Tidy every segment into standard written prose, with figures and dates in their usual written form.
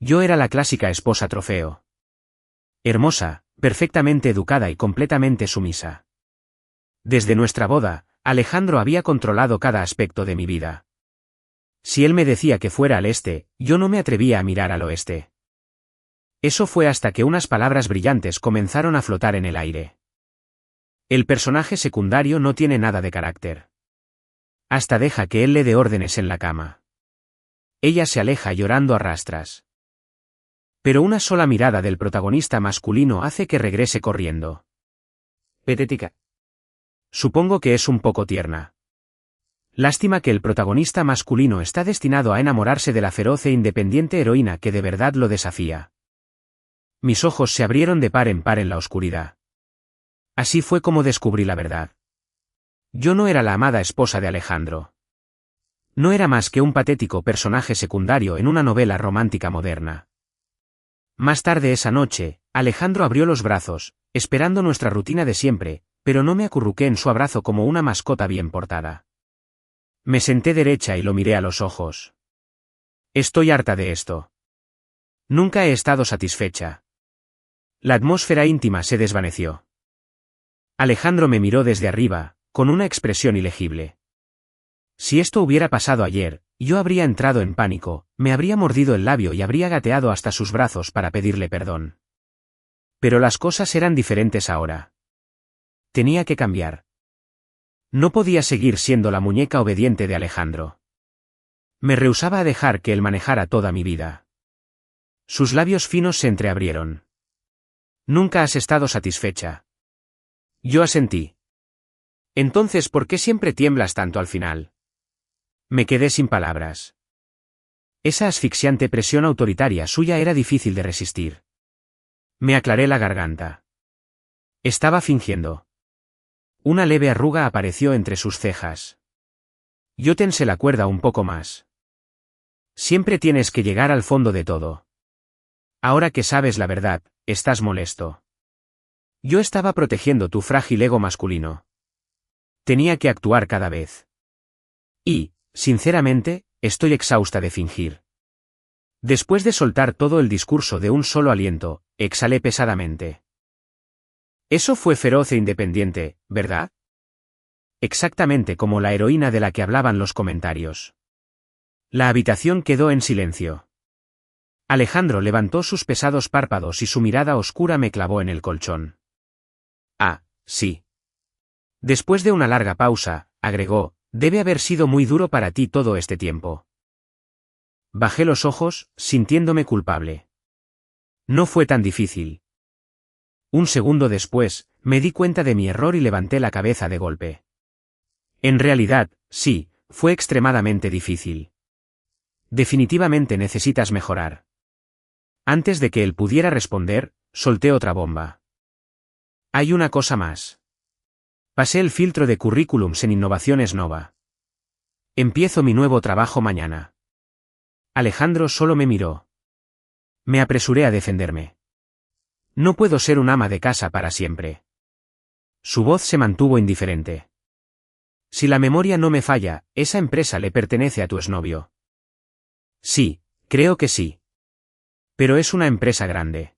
Yo era la clásica esposa trofeo. Hermosa, perfectamente educada y completamente sumisa. Desde nuestra boda, Alejandro había controlado cada aspecto de mi vida. Si él me decía que fuera al este, yo no me atrevía a mirar al oeste. Eso fue hasta que unas palabras brillantes comenzaron a flotar en el aire. El personaje secundario no tiene nada de carácter. Hasta deja que él le dé órdenes en la cama. Ella se aleja llorando a rastras. Pero una sola mirada del protagonista masculino hace que regrese corriendo. Patética. Supongo que es un poco tierna. Lástima que el protagonista masculino está destinado a enamorarse de la feroz e independiente heroína que de verdad lo desafía. Mis ojos se abrieron de par en par en la oscuridad. Así fue como descubrí la verdad. Yo no era la amada esposa de Alejandro. No era más que un patético personaje secundario en una novela romántica moderna. Más tarde esa noche, Alejandro abrió los brazos, esperando nuestra rutina de siempre, pero no me acurruqué en su abrazo como una mascota bien portada. Me senté derecha y lo miré a los ojos. Estoy harta de esto. Nunca he estado satisfecha. La atmósfera íntima se desvaneció. Alejandro me miró desde arriba, con una expresión ilegible. Si esto hubiera pasado ayer, yo habría entrado en pánico, me habría mordido el labio y habría gateado hasta sus brazos para pedirle perdón. Pero las cosas eran diferentes ahora. Tenía que cambiar. No podía seguir siendo la muñeca obediente de Alejandro. Me rehusaba a dejar que él manejara toda mi vida. Sus labios finos se entreabrieron. Nunca has estado satisfecha. Yo asentí. Entonces, ¿por qué siempre tiemblas tanto al final? Me quedé sin palabras. Esa asfixiante presión autoritaria suya era difícil de resistir. Me aclaré la garganta. Estaba fingiendo. Una leve arruga apareció entre sus cejas. Yo tensé la cuerda un poco más. Siempre tienes que llegar al fondo de todo. Ahora que sabes la verdad, estás molesto. Yo estaba protegiendo tu frágil ego masculino. Tenía que actuar cada vez. Y, sinceramente, estoy exhausta de fingir. Después de soltar todo el discurso de un solo aliento, exhalé pesadamente. Eso fue feroz e independiente, ¿verdad? Exactamente como la heroína de la que hablaban los comentarios. La habitación quedó en silencio. Alejandro levantó sus pesados párpados y su mirada oscura me clavó en el colchón. Ah, sí. Después de una larga pausa, agregó, debe haber sido muy duro para ti todo este tiempo. Bajé los ojos, sintiéndome culpable. No fue tan difícil. Un segundo después, me di cuenta de mi error y levanté la cabeza de golpe. En realidad, sí, fue extremadamente difícil. Definitivamente necesitas mejorar. Antes de que él pudiera responder, solté otra bomba. Hay una cosa más. Pasé el filtro de currículums en Innovaciones Nova. Empiezo mi nuevo trabajo mañana. Alejandro solo me miró. Me apresuré a defenderme. No puedo ser un ama de casa para siempre. Su voz se mantuvo indiferente. Si la memoria no me falla, esa empresa le pertenece a tu exnovio. Sí, creo que sí. Pero es una empresa grande.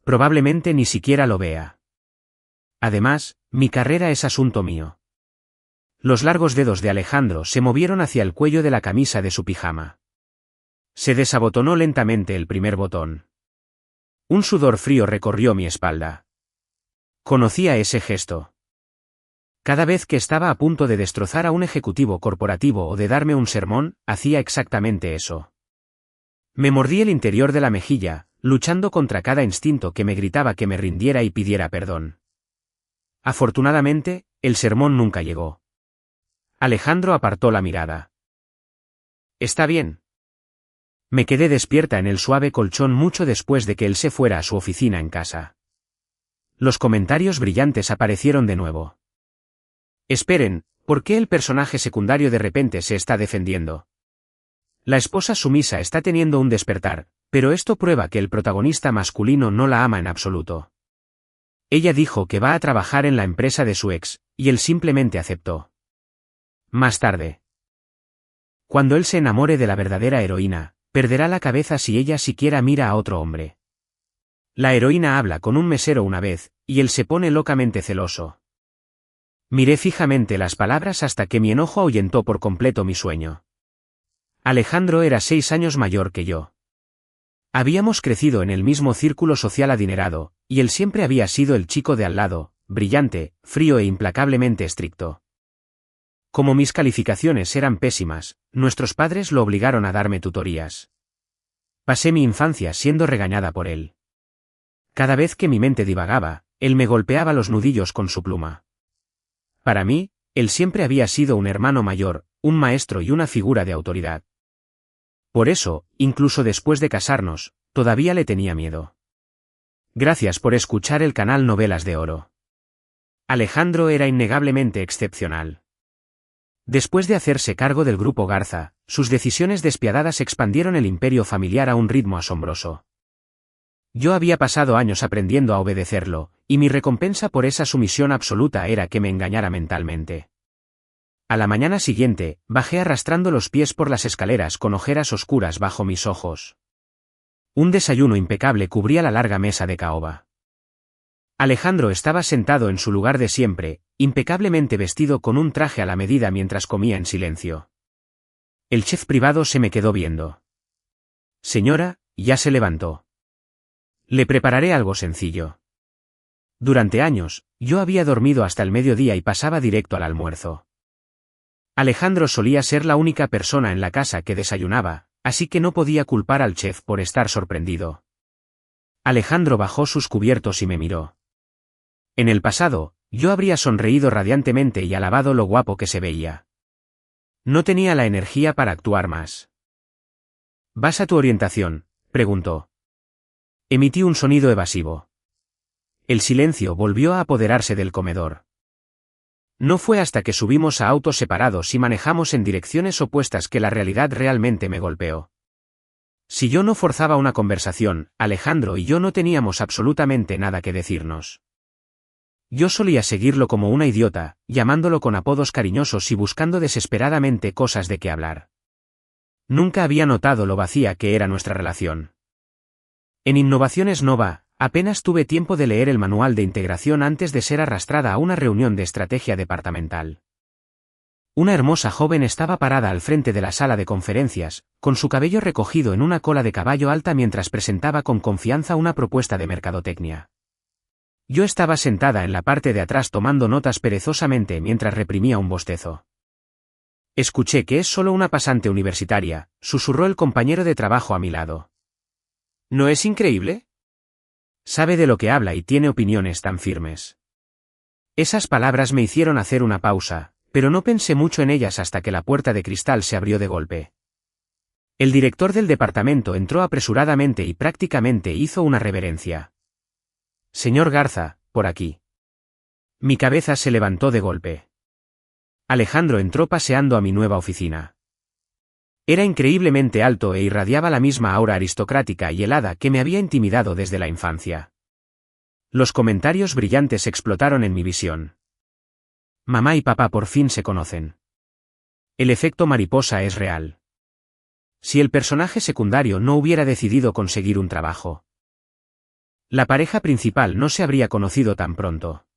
Probablemente ni siquiera lo vea. Además, mi carrera es asunto mío. Los largos dedos de Alejandro se movieron hacia el cuello de la camisa de su pijama. Se desabotonó lentamente el primer botón. Un sudor frío recorrió mi espalda. Conocía ese gesto. Cada vez que estaba a punto de destrozar a un ejecutivo corporativo o de darme un sermón, hacía exactamente eso. Me mordí el interior de la mejilla, luchando contra cada instinto que me gritaba que me rindiera y pidiera perdón. Afortunadamente, el sermón nunca llegó. Alejandro apartó la mirada. Está bien. Me quedé despierta en el suave colchón mucho después de que él se fuera a su oficina en casa. Los comentarios brillantes aparecieron de nuevo. Esperen, ¿por qué el personaje secundario de repente se está defendiendo? La esposa sumisa está teniendo un despertar, pero esto prueba que el protagonista masculino no la ama en absoluto. Ella dijo que va a trabajar en la empresa de su ex, y él simplemente aceptó. Más tarde. Cuando él se enamore de la verdadera heroína, perderá la cabeza si ella siquiera mira a otro hombre. La heroína habla con un mesero una vez, y él se pone locamente celoso. Miré fijamente las palabras hasta que mi enojo ahuyentó por completo mi sueño. Alejandro era 6 años mayor que yo. Habíamos crecido en el mismo círculo social adinerado, y él siempre había sido el chico de al lado, brillante, frío e implacablemente estricto. Como mis calificaciones eran pésimas, nuestros padres lo obligaron a darme tutorías. Pasé mi infancia siendo regañada por él. Cada vez que mi mente divagaba, él me golpeaba los nudillos con su pluma. Para mí, él siempre había sido un hermano mayor, un maestro y una figura de autoridad. Por eso, incluso después de casarnos, todavía le tenía miedo. Gracias por escuchar el canal Novelas de Oro. Alejandro era innegablemente excepcional. Después de hacerse cargo del grupo Garza, sus decisiones despiadadas expandieron el imperio familiar a un ritmo asombroso. Yo había pasado años aprendiendo a obedecerlo, y mi recompensa por esa sumisión absoluta era que me engañara mentalmente. A la mañana siguiente, bajé arrastrando los pies por las escaleras con ojeras oscuras bajo mis ojos. Un desayuno impecable cubría la larga mesa de caoba. Alejandro estaba sentado en su lugar de siempre, impecablemente vestido con un traje a la medida mientras comía en silencio. El chef privado se me quedó viendo. Señora, ya se levantó. Le prepararé algo sencillo. Durante años, yo había dormido hasta el mediodía y pasaba directo al almuerzo. Alejandro solía ser la única persona en la casa que desayunaba, así que no podía culpar al chef por estar sorprendido. Alejandro bajó sus cubiertos y me miró. En el pasado, yo habría sonreído radiantemente y alabado lo guapo que se veía. No tenía la energía para actuar más. ¿Vas a tu orientación?, preguntó. Emití un sonido evasivo. El silencio volvió a apoderarse del comedor. No fue hasta que subimos a autos separados y manejamos en direcciones opuestas que la realidad realmente me golpeó. Si yo no forzaba una conversación, Alejandro y yo no teníamos absolutamente nada que decirnos. Yo solía seguirlo como una idiota, llamándolo con apodos cariñosos y buscando desesperadamente cosas de qué hablar. Nunca había notado lo vacía que era nuestra relación. En Innovaciones Nova, apenas tuve tiempo de leer el manual de integración antes de ser arrastrada a una reunión de estrategia departamental. Una hermosa joven estaba parada al frente de la sala de conferencias, con su cabello recogido en una cola de caballo alta mientras presentaba con confianza una propuesta de mercadotecnia. Yo estaba sentada en la parte de atrás tomando notas perezosamente mientras reprimía un bostezo. Escuché que es solo una pasante universitaria, susurró el compañero de trabajo a mi lado. ¿No es increíble? Sabe de lo que habla y tiene opiniones tan firmes. Esas palabras me hicieron hacer una pausa, pero no pensé mucho en ellas hasta que la puerta de cristal se abrió de golpe. El director del departamento entró apresuradamente y prácticamente hizo una reverencia. Señor Garza, por aquí. Mi cabeza se levantó de golpe. Alejandro entró paseando a mi nueva oficina. Era increíblemente alto e irradiaba la misma aura aristocrática y helada que me había intimidado desde la infancia. Los comentarios brillantes explotaron en mi visión. Mamá y papá por fin se conocen. El efecto mariposa es real. Si el personaje secundario no hubiera decidido conseguir un trabajo, la pareja principal no se habría conocido tan pronto.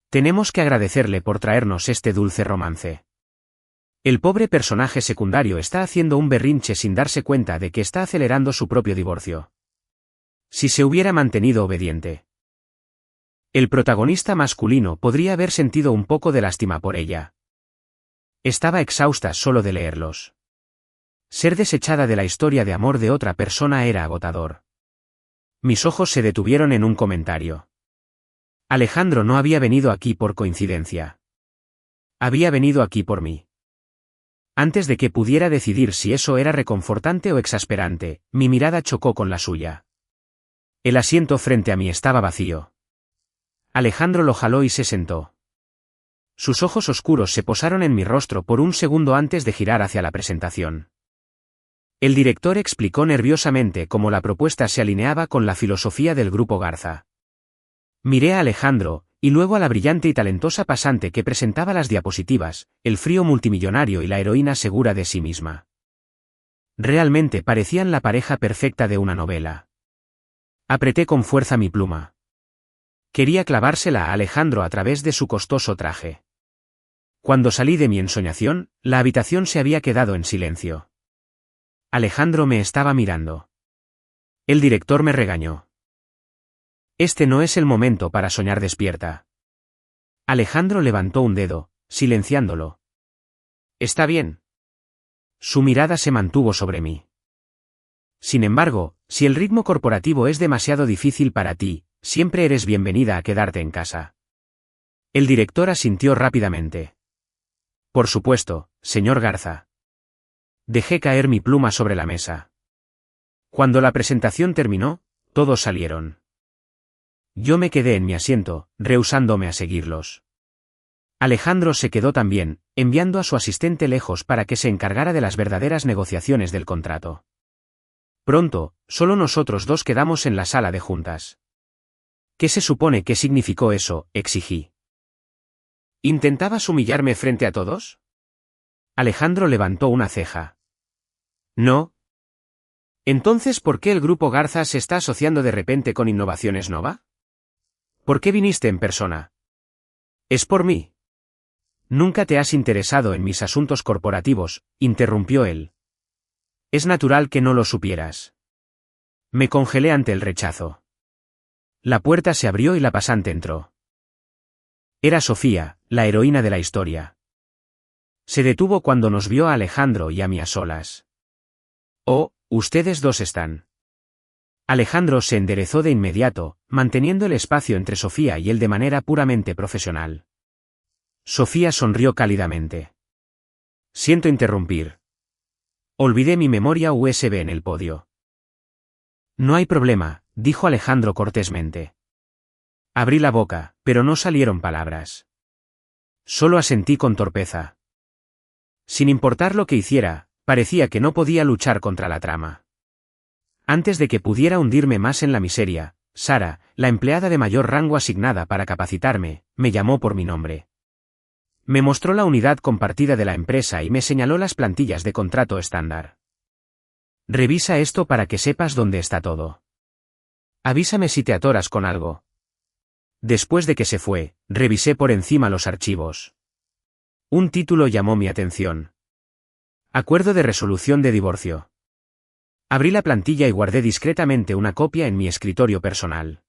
Tenemos que agradecerle por traernos este dulce romance. El pobre personaje secundario está haciendo un berrinche sin darse cuenta de que está acelerando su propio divorcio. Si se hubiera mantenido obediente, el protagonista masculino podría haber sentido un poco de lástima por ella. Estaba exhausta solo de leerlos. Ser desechada de la historia de amor de otra persona era agotador. Mis ojos se detuvieron en un comentario. Alejandro no había venido aquí por coincidencia. Había venido aquí por mí. Antes de que pudiera decidir si eso era reconfortante o exasperante, mi mirada chocó con la suya. El asiento frente a mí estaba vacío. Alejandro lo jaló y se sentó. Sus ojos oscuros se posaron en mi rostro por un segundo antes de girar hacia la presentación. El director explicó nerviosamente cómo la propuesta se alineaba con la filosofía del grupo Garza. Miré a Alejandro, y luego a la brillante y talentosa pasante que presentaba las diapositivas, el frío multimillonario y la heroína segura de sí misma. Realmente parecían la pareja perfecta de una novela. Apreté con fuerza mi pluma. Quería clavársela a Alejandro a través de su costoso traje. Cuando salí de mi ensoñación, la habitación se había quedado en silencio. Alejandro me estaba mirando. El director me regañó. Este no es el momento para soñar despierta. Alejandro levantó un dedo, silenciándolo. Está bien. Su mirada se mantuvo sobre mí. Sin embargo, si el ritmo corporativo es demasiado difícil para ti, siempre eres bienvenida a quedarte en casa. El director asintió rápidamente. Por supuesto, señor Garza. Dejé caer mi pluma sobre la mesa. Cuando la presentación terminó, todos salieron. Yo me quedé en mi asiento, rehusándome a seguirlos. Alejandro se quedó también, enviando a su asistente lejos para que se encargara de las verdaderas negociaciones del contrato. Pronto, solo nosotros dos quedamos en la sala de juntas. ¿Qué se supone que significó eso?, exigí. ¿Intentabas humillarme frente a todos? Alejandro levantó una ceja. No. Entonces, ¿por qué el grupo Garza se está asociando de repente con Innovaciones Nova? ¿Por qué viniste en persona? Es por mí. Nunca te has interesado en mis asuntos corporativos, interrumpió él. Es natural que no lo supieras. Me congelé ante el rechazo. La puerta se abrió y la pasante entró. Era Sofía, la heroína de la historia. Se detuvo cuando nos vio a Alejandro y a mí a solas. Oh, ustedes dos están. Alejandro se enderezó de inmediato, manteniendo el espacio entre Sofía y él de manera puramente profesional. Sofía sonrió cálidamente. Siento interrumpir. Olvidé mi memoria USB en el podio. No hay problema, dijo Alejandro cortésmente. Abrí la boca, pero no salieron palabras. Solo asentí con torpeza. Sin importar lo que hiciera, parecía que no podía luchar contra la trama. Antes de que pudiera hundirme más en la miseria, Sara, la empleada de mayor rango asignada para capacitarme, me llamó por mi nombre. Me mostró la unidad compartida de la empresa y me señaló las plantillas de contrato estándar. Revisa esto para que sepas dónde está todo. Avísame si te atoras con algo. Después de que se fue, revisé por encima los archivos. Un título llamó mi atención. Acuerdo de resolución de divorcio. Abrí la plantilla y guardé discretamente una copia en mi escritorio personal.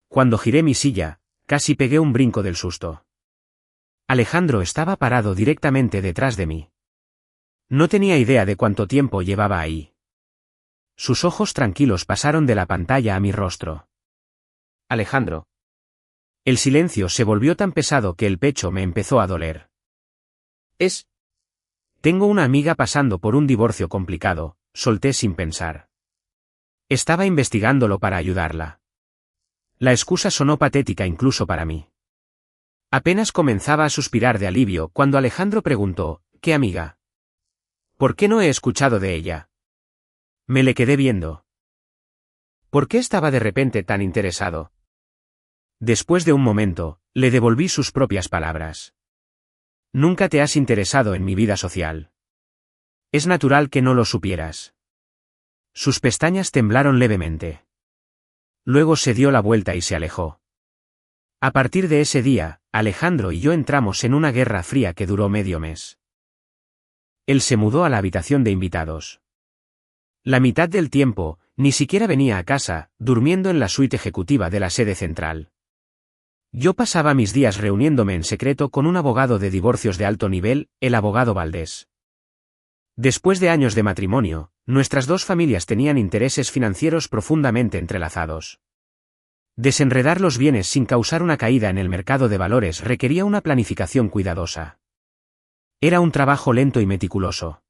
Cuando giré mi silla, casi pegué un brinco del susto. Alejandro estaba parado directamente detrás de mí. No tenía idea de cuánto tiempo llevaba ahí. Sus ojos tranquilos pasaron de la pantalla a mi rostro. Alejandro. El silencio se volvió tan pesado que el pecho me empezó a doler. Tengo una amiga pasando por un divorcio complicado, solté sin pensar. Estaba investigándolo para ayudarla. La excusa sonó patética incluso para mí. Apenas comenzaba a suspirar de alivio cuando Alejandro preguntó, ¿qué amiga? ¿Por qué no he escuchado de ella? Me le quedé viendo. ¿Por qué estaba de repente tan interesado? Después de un momento, le devolví sus propias palabras. Nunca te has interesado en mi vida social. Es natural que no lo supieras. Sus pestañas temblaron levemente. Luego se dio la vuelta y se alejó. A partir de ese día, Alejandro y yo entramos en una guerra fría que duró medio mes. Él se mudó a la habitación de invitados. La mitad del tiempo, ni siquiera venía a casa, durmiendo en la suite ejecutiva de la sede central. Yo pasaba mis días reuniéndome en secreto con un abogado de divorcios de alto nivel, el abogado Valdés. Después de años de matrimonio, nuestras dos familias tenían intereses financieros profundamente entrelazados. Desenredar los bienes sin causar una caída en el mercado de valores requería una planificación cuidadosa. Era un trabajo lento y meticuloso.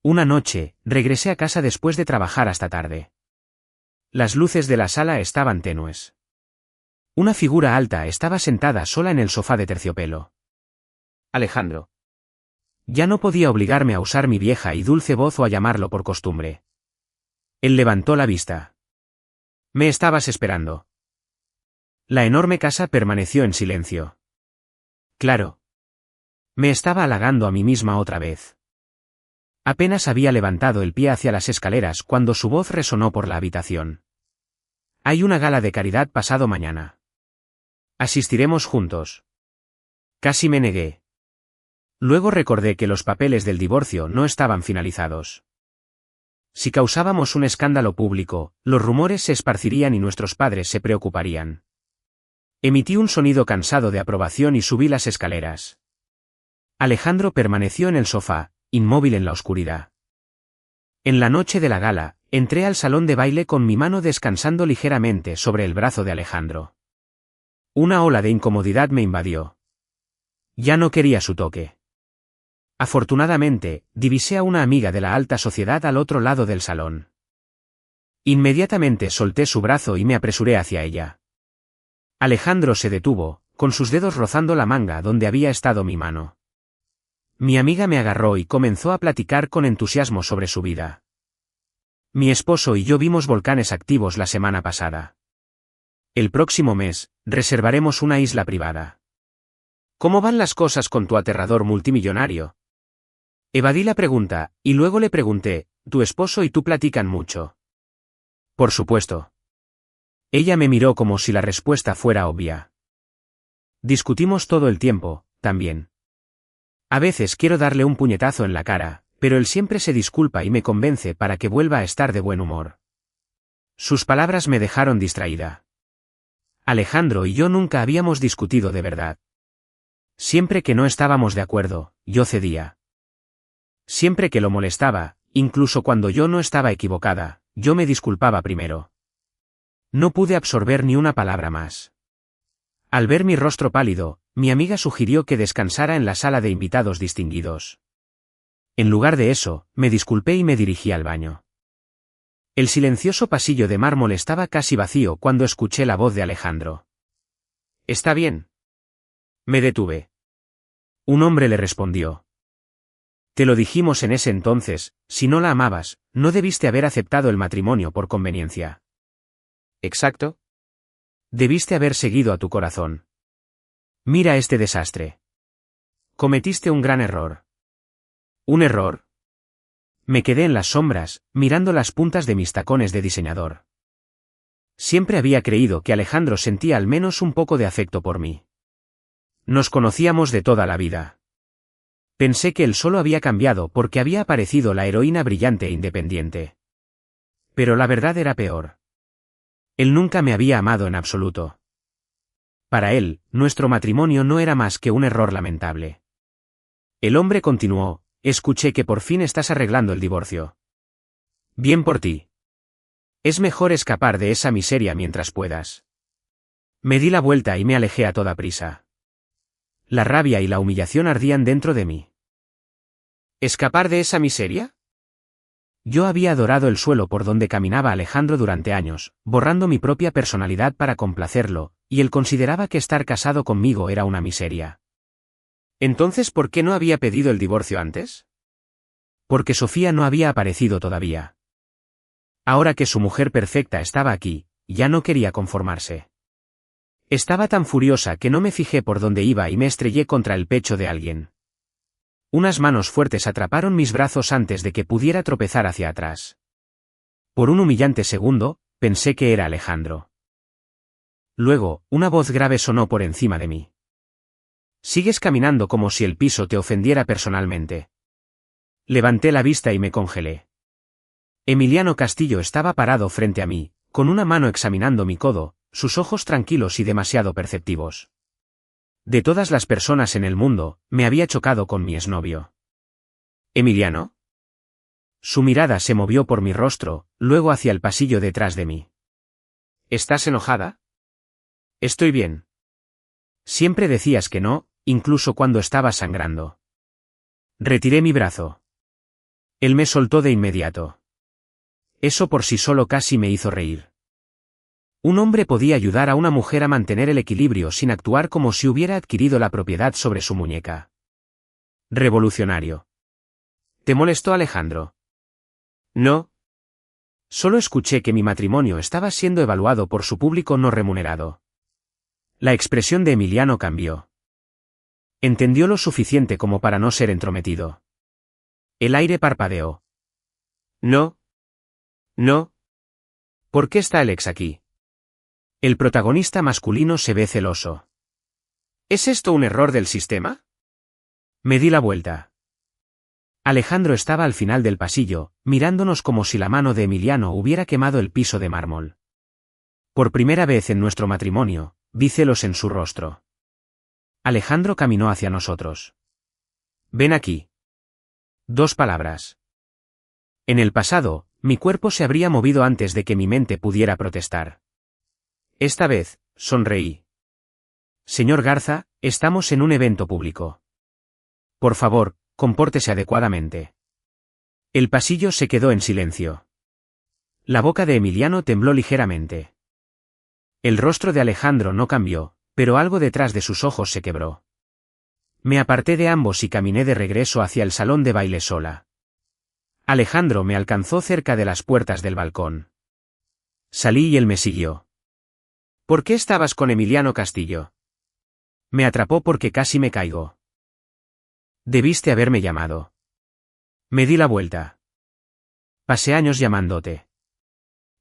Una noche, regresé a casa después de trabajar hasta tarde. Las luces de la sala estaban tenues. Una figura alta estaba sentada sola en el sofá de terciopelo. Alejandro. Ya no podía obligarme a usar mi vieja y dulce voz o a llamarlo por costumbre. Él levantó la vista. Me estabas esperando. La enorme casa permaneció en silencio. Claro. Me estaba halagando a mí misma otra vez. Apenas había levantado el pie hacia las escaleras cuando su voz resonó por la habitación. Hay una gala de caridad pasado mañana. Asistiremos juntos. Casi me negué. Luego recordé que los papeles del divorcio no estaban finalizados. Si causábamos un escándalo público, los rumores se esparcirían y nuestros padres se preocuparían. Emití un sonido cansado de aprobación y subí las escaleras. Alejandro permaneció en el sofá, inmóvil en la oscuridad. En la noche de la gala, entré al salón de baile con mi mano descansando ligeramente sobre el brazo de Alejandro. Una ola de incomodidad me invadió. Ya no quería su toque. Afortunadamente, divisé a una amiga de la alta sociedad al otro lado del salón. Inmediatamente solté su brazo y me apresuré hacia ella. Alejandro se detuvo, con sus dedos rozando la manga donde había estado mi mano. Mi amiga me agarró y comenzó a platicar con entusiasmo sobre su vida. Mi esposo y yo vimos volcanes activos la semana pasada. El próximo mes, reservaremos una isla privada. ¿Cómo van las cosas con tu aterrador multimillonario? Evadí la pregunta, y luego le pregunté, ¿tu esposo y tú platican mucho? Por supuesto. Ella me miró como si la respuesta fuera obvia. Discutimos todo el tiempo, también. A veces quiero darle un puñetazo en la cara, pero él siempre se disculpa y me convence para que vuelva a estar de buen humor. Sus palabras me dejaron distraída. Alejandro y yo nunca habíamos discutido de verdad. Siempre que no estábamos de acuerdo, yo cedía. Siempre que lo molestaba, incluso cuando yo no estaba equivocada, yo me disculpaba primero. No pude absorber ni una palabra más. Al ver mi rostro pálido, mi amiga sugirió que descansara en la sala de invitados distinguidos. En lugar de eso, me disculpé y me dirigí al baño. El silencioso pasillo de mármol estaba casi vacío cuando escuché la voz de Alejandro. ¿Está bien? Me detuve. Un hombre le respondió. Te lo dijimos en ese entonces, si no la amabas, no debiste haber aceptado el matrimonio por conveniencia. ¿Exacto? Debiste haber seguido a tu corazón. Mira este desastre. Cometiste un gran error. ¿Un error? Me quedé en las sombras, mirando las puntas de mis tacones de diseñador. Siempre había creído que Alejandro sentía al menos un poco de afecto por mí. Nos conocíamos de toda la vida. Pensé que él solo había cambiado porque había aparecido la heroína brillante e independiente. Pero la verdad era peor. Él nunca me había amado en absoluto. Para él, nuestro matrimonio no era más que un error lamentable. El hombre continuó, escuché que por fin estás arreglando el divorcio. Bien por ti. Es mejor escapar de esa miseria mientras puedas. Me di la vuelta y me alejé a toda prisa. La rabia y la humillación ardían dentro de mí. ¿Escapar de esa miseria? Yo había adorado el suelo por donde caminaba Alejandro durante años, borrando mi propia personalidad para complacerlo, y él consideraba que estar casado conmigo era una miseria. Entonces, ¿por qué no había pedido el divorcio antes? Porque Sofía no había aparecido todavía. Ahora que su mujer perfecta estaba aquí, ya no quería conformarse. Estaba tan furiosa que no me fijé por dónde iba y me estrellé contra el pecho de alguien. Unas manos fuertes atraparon mis brazos antes de que pudiera tropezar hacia atrás. Por un humillante segundo, pensé que era Alejandro. Luego, una voz grave sonó por encima de mí. Sigues caminando como si el piso te ofendiera personalmente. Levanté la vista y me congelé. Emiliano Castillo estaba parado frente a mí, con una mano examinando mi codo, sus ojos tranquilos y demasiado perceptivos. De todas las personas en el mundo, me había chocado con mi exnovio. ¿Emiliano? Su mirada se movió por mi rostro, luego hacia el pasillo detrás de mí. ¿Estás enojada? Estoy bien. Siempre decías que no, incluso cuando estaba sangrando. Retiré mi brazo. Él me soltó de inmediato. Eso por sí solo casi me hizo reír. Un hombre podía ayudar a una mujer a mantener el equilibrio sin actuar como si hubiera adquirido la propiedad sobre su muñeca. Revolucionario. ¿Te molestó Alejandro? No. Solo escuché que mi matrimonio estaba siendo evaluado por su público no remunerado. La expresión de Emiliano cambió. Entendió lo suficiente como para no ser entrometido. El aire parpadeó. No. No. ¿Por qué está Alex aquí? El protagonista masculino se ve celoso. ¿Es esto un error del sistema? Me di la vuelta. Alejandro estaba al final del pasillo, mirándonos como si la mano de Emiliano hubiera quemado el piso de mármol. Por primera vez en nuestro matrimonio, vi celos en su rostro. Alejandro caminó hacia nosotros. Ven aquí. 2 palabras. En el pasado, mi cuerpo se habría movido antes de que mi mente pudiera protestar. Esta vez, sonreí. Señor Garza, estamos en un evento público. Por favor, compórtese adecuadamente. El pasillo se quedó en silencio. La boca de Emiliano tembló ligeramente. El rostro de Alejandro no cambió, pero algo detrás de sus ojos se quebró. Me aparté de ambos y caminé de regreso hacia el salón de baile sola. Alejandro me alcanzó cerca de las puertas del balcón. Salí y él me siguió. ¿Por qué estabas con Emiliano Castillo? Me atrapó porque casi me caigo. Debiste haberme llamado. Me di la vuelta. Pasé años llamándote.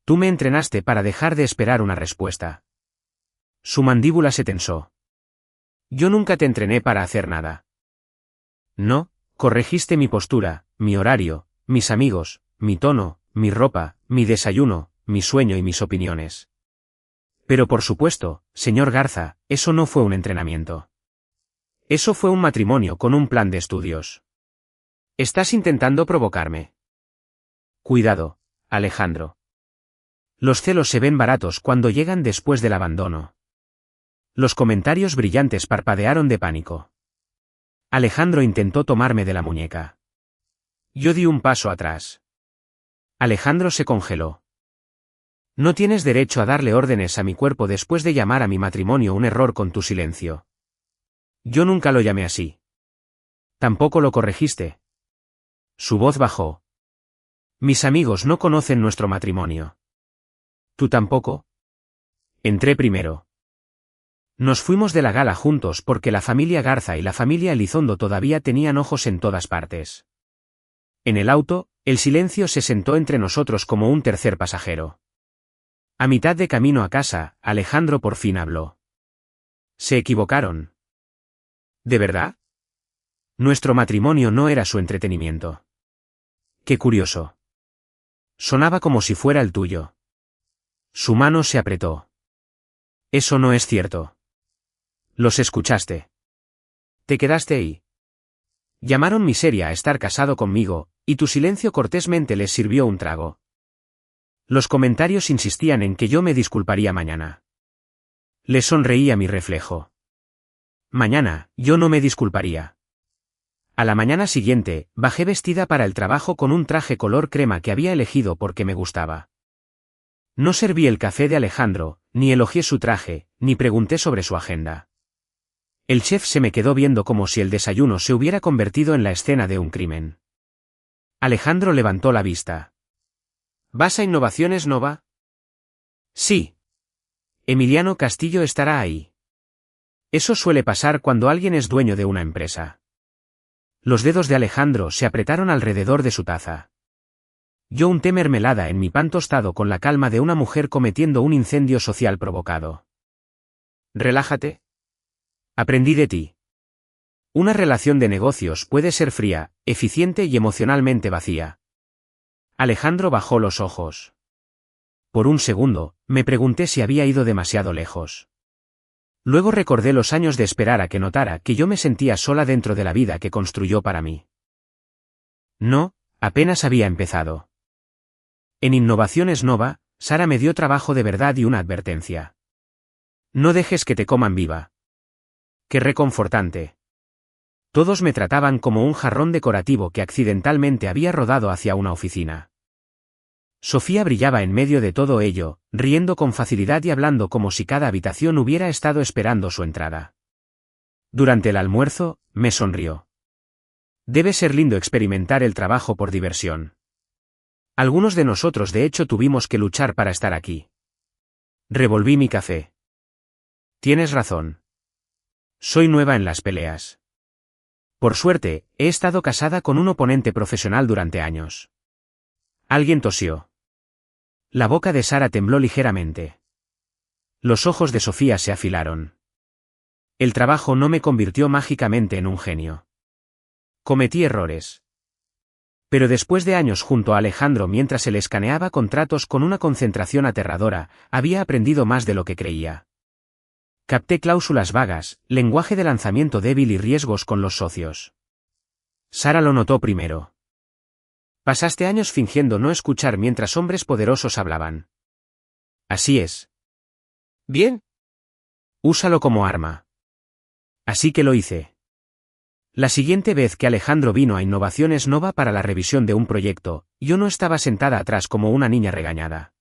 Tú me entrenaste para dejar de esperar una respuesta. Su mandíbula se tensó. Yo nunca te entrené para hacer nada. No, corregiste mi postura, mi horario, mis amigos, mi tono, mi ropa, mi desayuno, mi sueño y mis opiniones. Pero por supuesto, señor Garza, eso no fue un entrenamiento. Eso fue un matrimonio con un plan de estudios. ¿Estás intentando provocarme? Cuidado, Alejandro. Los celos se ven baratos cuando llegan después del abandono. Los comentarios brillantes parpadearon de pánico. Alejandro intentó tomarme de la muñeca. Yo di un paso atrás. Alejandro se congeló. No tienes derecho a darle órdenes a mi cuerpo después de llamar a mi matrimonio un error con tu silencio. Yo nunca lo llamé así. Tampoco lo corregiste. Su voz bajó. Mis amigos no conocen nuestro matrimonio. ¿Tú tampoco? Entré primero. Nos fuimos de la gala juntos porque la familia Garza y la familia Elizondo todavía tenían ojos en todas partes. En el auto, el silencio se sentó entre nosotros como un tercer pasajero. A mitad de camino a casa, Alejandro por fin habló. Se equivocaron. ¿De verdad? Nuestro matrimonio no era su entretenimiento. Qué curioso. Sonaba como si fuera el tuyo. Su mano se apretó. Eso no es cierto. Los escuchaste. Te quedaste ahí. Llamaron miseria a estar casado conmigo, y tu silencio cortésmente les sirvió un trago. Los comentarios insistían en que yo me disculparía mañana. Le sonreí a mi reflejo. Mañana, yo no me disculparía. A la mañana siguiente, bajé vestida para el trabajo con un traje color crema que había elegido porque me gustaba. No serví el café de Alejandro, ni elogié su traje, ni pregunté sobre su agenda. El chef se me quedó viendo como si el desayuno se hubiera convertido en la escena de un crimen. Alejandro levantó la vista. ¿Vas a Innovaciones Nova? Sí. Emiliano Castillo estará ahí. Eso suele pasar cuando alguien es dueño de una empresa. Los dedos de Alejandro se apretaron alrededor de su taza. Yo unté mermelada en mi pan tostado con la calma de una mujer cometiendo un incendio social provocado. Relájate. Aprendí de ti. Una relación de negocios puede ser fría, eficiente y emocionalmente vacía. Alejandro bajó los ojos. Por un segundo, me pregunté si había ido demasiado lejos. Luego recordé los años de esperar a que notara que yo me sentía sola dentro de la vida que construyó para mí. No, apenas había empezado. En Innovaciones Nova, Sara me dio trabajo de verdad y una advertencia. No dejes que te coman viva. Qué reconfortante. Todos me trataban como un jarrón decorativo que accidentalmente había rodado hacia una oficina. Sofía brillaba en medio de todo ello, riendo con facilidad y hablando como si cada habitación hubiera estado esperando su entrada. Durante el almuerzo, me sonrió. Debe ser lindo experimentar el trabajo por diversión. Algunos de nosotros de hecho tuvimos que luchar para estar aquí. Revolví mi café. Tienes razón. Soy nueva en las peleas. Por suerte, he estado casada con un oponente profesional durante años. Alguien tosió. La boca de Sara tembló ligeramente. Los ojos de Sofía se afilaron. El trabajo no me convirtió mágicamente en un genio. Cometí errores. Pero después de años junto a Alejandro mientras él escaneaba contratos con una concentración aterradora, había aprendido más de lo que creía. Capté cláusulas vagas, lenguaje de lanzamiento débil y riesgos con los socios. Sara lo notó primero. Pasaste años fingiendo no escuchar mientras hombres poderosos hablaban. Así es. Bien. Úsalo como arma. Así que lo hice. La siguiente vez que Alejandro vino a Innovaciones Nova para la revisión de un proyecto, yo no estaba sentada atrás como una niña regañada.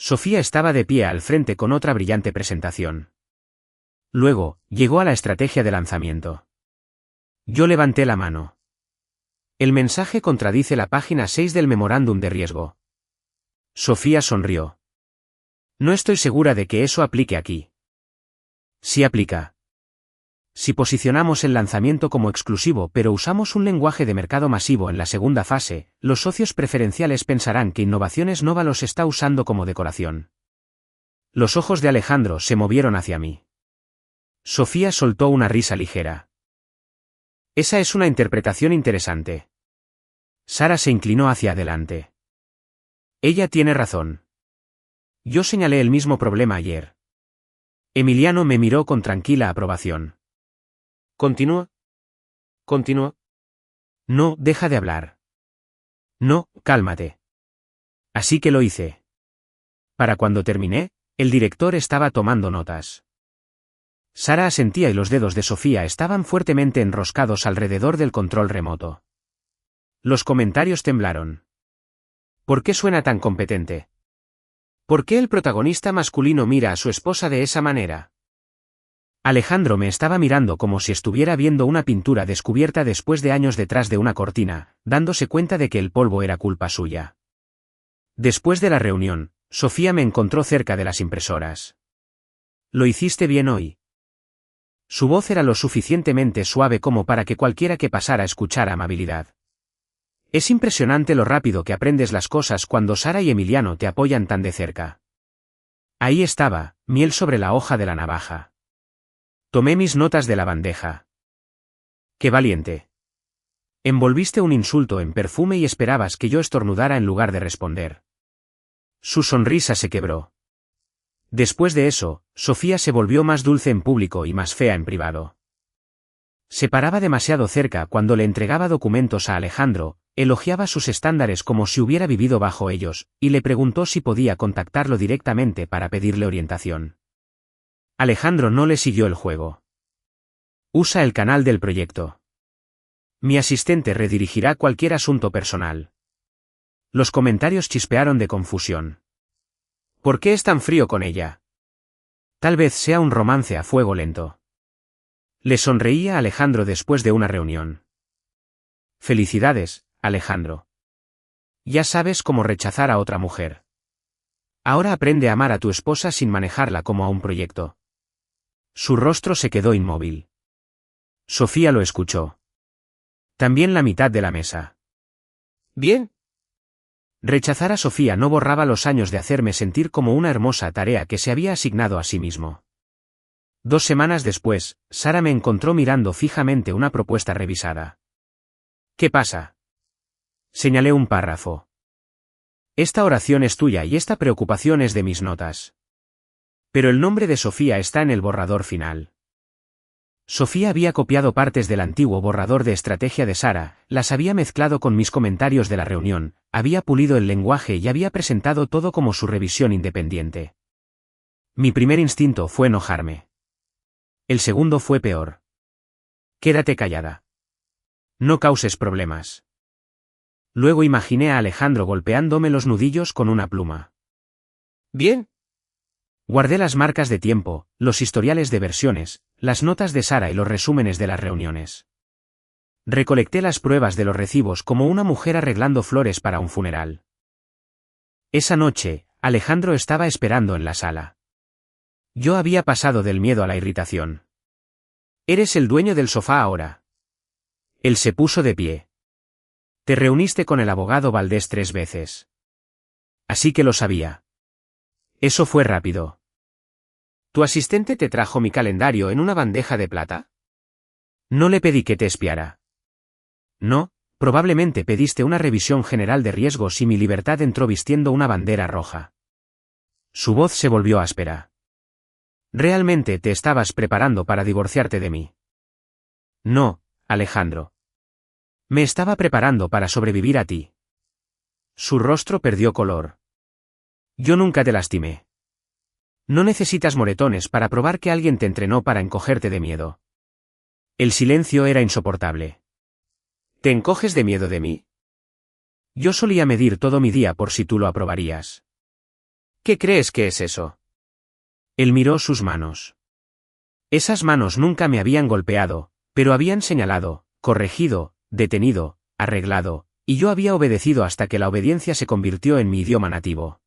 Sofía estaba de pie al frente con otra brillante presentación. Luego, llegó a la estrategia de lanzamiento. Yo levanté la mano. El mensaje contradice la página 6 del memorándum de riesgo. Sofía sonrió. No estoy segura de que eso aplique aquí. Sí aplica. Si posicionamos el lanzamiento como exclusivo pero usamos un lenguaje de mercado masivo en la segunda fase, los socios preferenciales pensarán que Innovaciones Nova los está usando como decoración. Los ojos de Alejandro se movieron hacia mí. Sofía soltó una risa ligera. Esa es una interpretación interesante. Sara se inclinó hacia adelante. Ella tiene razón. Yo señalé el mismo problema ayer. Emiliano me miró con tranquila aprobación. ¿Continúa? ¿Continúa? No, deja de hablar. No, cálmate. Así que lo hice. Para cuando terminé, el director estaba tomando notas. Sara asentía y los dedos de Sofía estaban fuertemente enroscados alrededor del control remoto. Los comentarios temblaron. ¿Por qué suena tan competente? ¿Por qué el protagonista masculino mira a su esposa de esa manera? Alejandro me estaba mirando como si estuviera viendo una pintura descubierta después de años detrás de una cortina, dándose cuenta de que el polvo era culpa suya. Después de la reunión, Sofía me encontró cerca de las impresoras. ¿Lo hiciste bien hoy? Su voz era lo suficientemente suave como para que cualquiera que pasara escuchara amabilidad. Es impresionante lo rápido que aprendes las cosas cuando Sara y Emiliano te apoyan tan de cerca. Ahí estaba, miel sobre la hoja de la navaja. Tomé mis notas de la bandeja. ¡Qué valiente! Envolviste un insulto en perfume y esperabas que yo estornudara en lugar de responder. Su sonrisa se quebró. Después de eso, Sofía se volvió más dulce en público y más fea en privado. Se paraba demasiado cerca cuando le entregaba documentos a Alejandro, elogiaba sus estándares como si hubiera vivido bajo ellos, y le preguntó si podía contactarlo directamente para pedirle orientación. Alejandro no le siguió el juego. Usa el canal del proyecto. Mi asistente redirigirá cualquier asunto personal. Los comentarios chispearon de confusión. ¿Por qué es tan frío con ella? Tal vez sea un romance a fuego lento. Le sonreía a Alejandro después de una reunión. Felicidades, Alejandro. Ya sabes cómo rechazar a otra mujer. Ahora aprende a amar a tu esposa sin manejarla como a un proyecto. Su rostro se quedó inmóvil. Sofía lo escuchó. También la mitad de la mesa. Bien. Rechazar a Sofía no borraba los años de hacerme sentir como una hermosa tarea que se había asignado a sí mismo. 2 semanas después, Sara me encontró mirando fijamente una propuesta revisada. ¿Qué pasa? Señalé un párrafo. Esta oración es tuya y esta preocupación es de mis notas. Pero el nombre de Sofía está en el borrador final. Sofía había copiado partes del antiguo borrador de estrategia de Sara, las había mezclado con mis comentarios de la reunión, había pulido el lenguaje y había presentado todo como su revisión independiente. Mi primer instinto fue enojarme. El segundo fue peor. Quédate callada. No causes problemas. Luego imaginé a Alejandro golpeándome los nudillos con una pluma. Bien. Guardé las marcas de tiempo, los historiales de versiones, las notas de Sara y los resúmenes de las reuniones. Recolecté las pruebas de los recibos como una mujer arreglando flores para un funeral. Esa noche, Alejandro estaba esperando en la sala. Yo había pasado del miedo a la irritación. Eres el dueño del sofá ahora. Él se puso de pie. Te reuniste con el abogado Valdés 3 veces. Así que lo sabía. Eso fue rápido. ¿Tu asistente te trajo mi calendario en una bandeja de plata? No le pedí que te espiara. No, probablemente pediste una revisión general de riesgos y mi libertad entró vistiendo una bandera roja. Su voz se volvió áspera. ¿Realmente te estabas preparando para divorciarte de mí? No, Alejandro. Me estaba preparando para sobrevivir a ti. Su rostro perdió color. Yo nunca te lastimé. No necesitas moretones para probar que alguien te entrenó para encogerte de miedo. El silencio era insoportable. ¿Te encoges de miedo de mí? Yo solía medir todo mi día por si tú lo aprobarías. ¿Qué crees que es eso? Él miró sus manos. Esas manos nunca me habían golpeado, pero habían señalado, corregido, detenido, arreglado, y yo había obedecido hasta que la obediencia se convirtió en mi idioma nativo.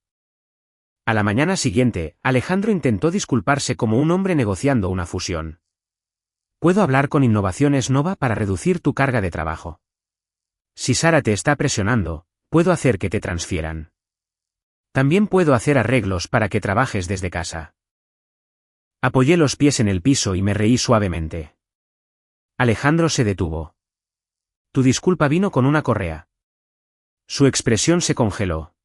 A la mañana siguiente, Alejandro intentó disculparse como un hombre negociando una fusión. Puedo hablar con Innovaciones Nova para reducir tu carga de trabajo. Si Sara te está presionando, puedo hacer que te transfieran. También puedo hacer arreglos para que trabajes desde casa. Apoyé los pies en el piso y me reí suavemente. Alejandro se detuvo. Tu disculpa vino con una correa. Su expresión se congeló.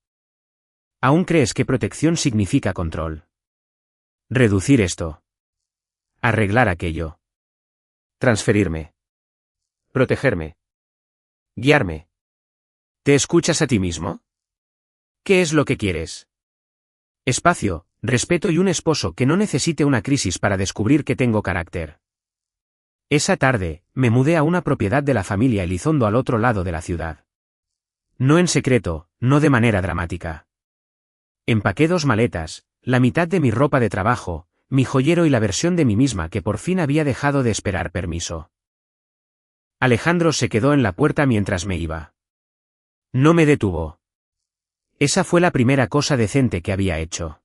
¿Aún crees que protección significa control? Reducir esto. Arreglar aquello. Transferirme. Protegerme. Guiarme. ¿Te escuchas a ti mismo? ¿Qué es lo que quieres? Espacio, respeto y un esposo que no necesite una crisis para descubrir que tengo carácter. Esa tarde, me mudé a una propiedad de la familia Elizondo al otro lado de la ciudad. No en secreto, no de manera dramática. Empaqué 2 maletas, la mitad de mi ropa de trabajo, mi joyero y la versión de mí misma que por fin había dejado de esperar permiso. Alejandro se quedó en la puerta mientras me iba. No me detuvo. Esa fue la primera cosa decente que había hecho.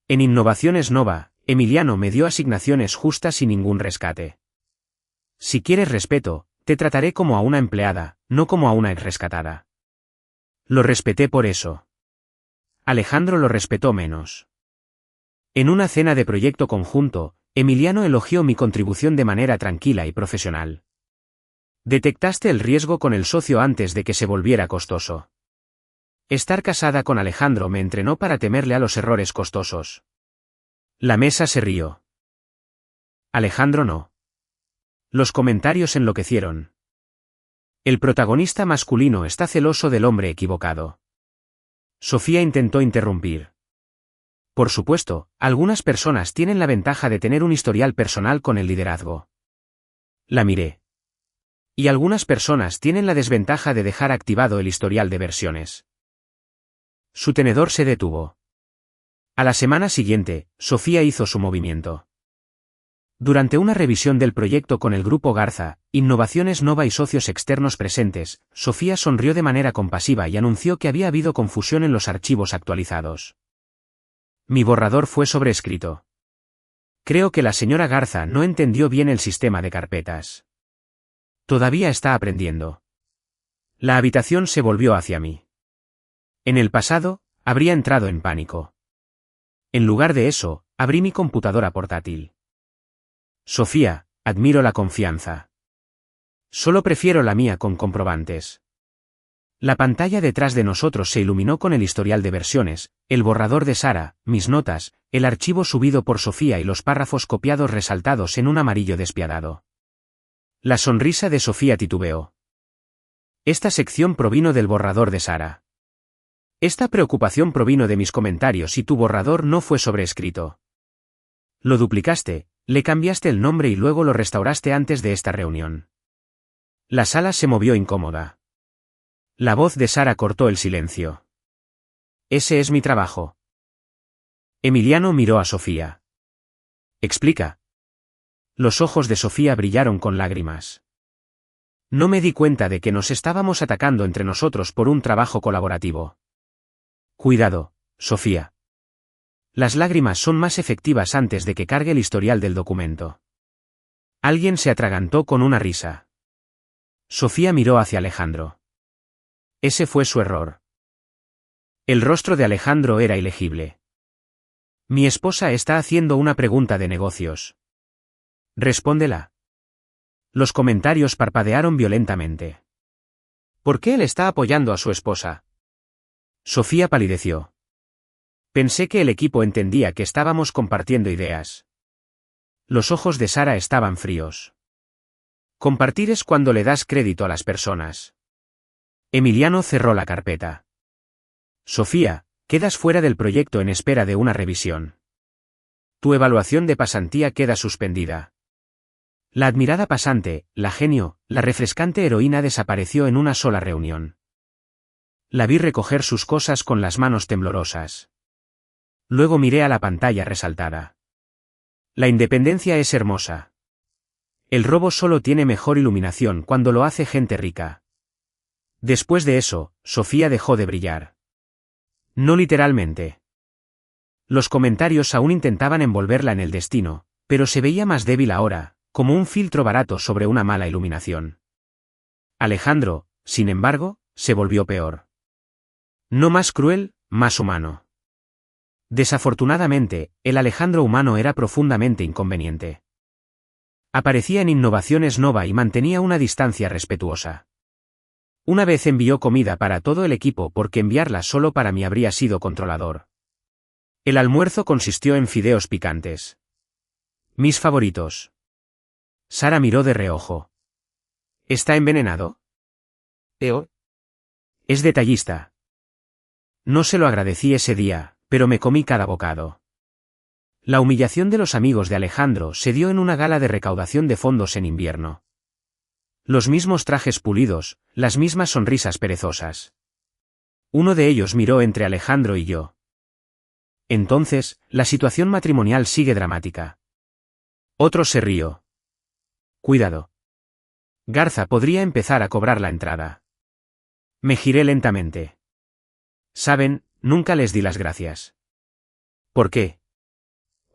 En Innovaciones Nova, Emiliano me dio asignaciones justas y ningún rescate. Si quieres respeto, te trataré como a una empleada, no como a una exrescatada. Lo respeté por eso. Alejandro lo respetó menos. En una cena de proyecto conjunto, Emiliano elogió mi contribución de manera tranquila y profesional. Detectaste el riesgo con el socio antes de que se volviera costoso. Estar casada con Alejandro me entrenó para temerle a los errores costosos. La mesa se rió. Alejandro no. Los comentarios enloquecieron. El protagonista masculino está celoso del hombre equivocado. Sofía intentó interrumpir. Por supuesto, algunas personas tienen la ventaja de tener un historial personal con el liderazgo. La miré. Y algunas personas tienen la desventaja de dejar activado el historial de versiones. Su tenedor se detuvo. A la semana siguiente, Sofía hizo su movimiento. Durante una revisión del proyecto con el Grupo Garza, Innovaciones Nova y socios externos presentes, Sofía sonrió de manera compasiva y anunció que había habido confusión en los archivos actualizados. Mi borrador fue sobrescrito. Creo que la señora Garza no entendió bien el sistema de carpetas. Todavía está aprendiendo. La habitación se volvió hacia mí. En el pasado, habría entrado en pánico. En lugar de eso, abrí mi computadora portátil. Sofía, admiro la confianza. Solo prefiero la mía con comprobantes. La pantalla detrás de nosotros se iluminó con el historial de versiones, el borrador de Sara, mis notas, el archivo subido por Sofía y los párrafos copiados resaltados en un amarillo despiadado. La sonrisa de Sofía titubeó. Esta sección provino del borrador de Sara. Esta preocupación provino de mis comentarios y tu borrador no fue sobreescrito. Lo duplicaste, le cambiaste el nombre y luego lo restauraste antes de esta reunión. La sala se movió incómoda. La voz de Sara cortó el silencio. Ese es mi trabajo. Emiliano miró a Sofía. Explica. Los ojos de Sofía brillaron con lágrimas. No me di cuenta de que nos estábamos atacando entre nosotros por un trabajo colaborativo. Cuidado, Sofía. Las lágrimas son más efectivas antes de que cargue el historial del documento. Alguien se atragantó con una risa. Sofía miró hacia Alejandro. Ese fue su error. El rostro de Alejandro era ilegible. Mi esposa está haciendo una pregunta de negocios. Respóndela. Los comentarios parpadearon violentamente. ¿Por qué él está apoyando a su esposa? Sofía palideció. Pensé que el equipo entendía que estábamos compartiendo ideas. Los ojos de Sara estaban fríos. Compartir es cuando le das crédito a las personas. Emiliano cerró la carpeta. Sofía, quedas fuera del proyecto en espera de una revisión. Tu evaluación de pasantía queda suspendida. La admirada pasante, la genio, la refrescante heroína desapareció en una sola reunión. La vi recoger sus cosas con las manos temblorosas. Luego miré a la pantalla resaltada. La independencia es hermosa. El robo solo tiene mejor iluminación cuando lo hace gente rica. Después de eso, Sofía dejó de brillar. No literalmente. Los comentarios aún intentaban envolverla en el destino, pero se veía más débil ahora, como un filtro barato sobre una mala iluminación. Alejandro, sin embargo, se volvió peor. No más cruel, más humano. Desafortunadamente, el Alejandro humano era profundamente inconveniente. Aparecía en Innovaciones Nova y mantenía una distancia respetuosa. Una vez envió comida para todo el equipo porque enviarla solo para mí habría sido controlador. El almuerzo consistió en fideos picantes. Mis favoritos. Sara miró de reojo. ¿Está envenenado? Peor. Es detallista. No se lo agradecí ese día, pero me comí cada bocado. La humillación de los amigos de Alejandro se dio en una gala de recaudación de fondos en invierno. Los mismos trajes pulidos, las mismas sonrisas perezosas. Uno de ellos miró entre Alejandro y yo. Entonces, la situación matrimonial sigue dramática. Otro se rió. Cuidado. Garza podría empezar a cobrar la entrada. Me giré lentamente. Saben, nunca les di las gracias. ¿Por qué?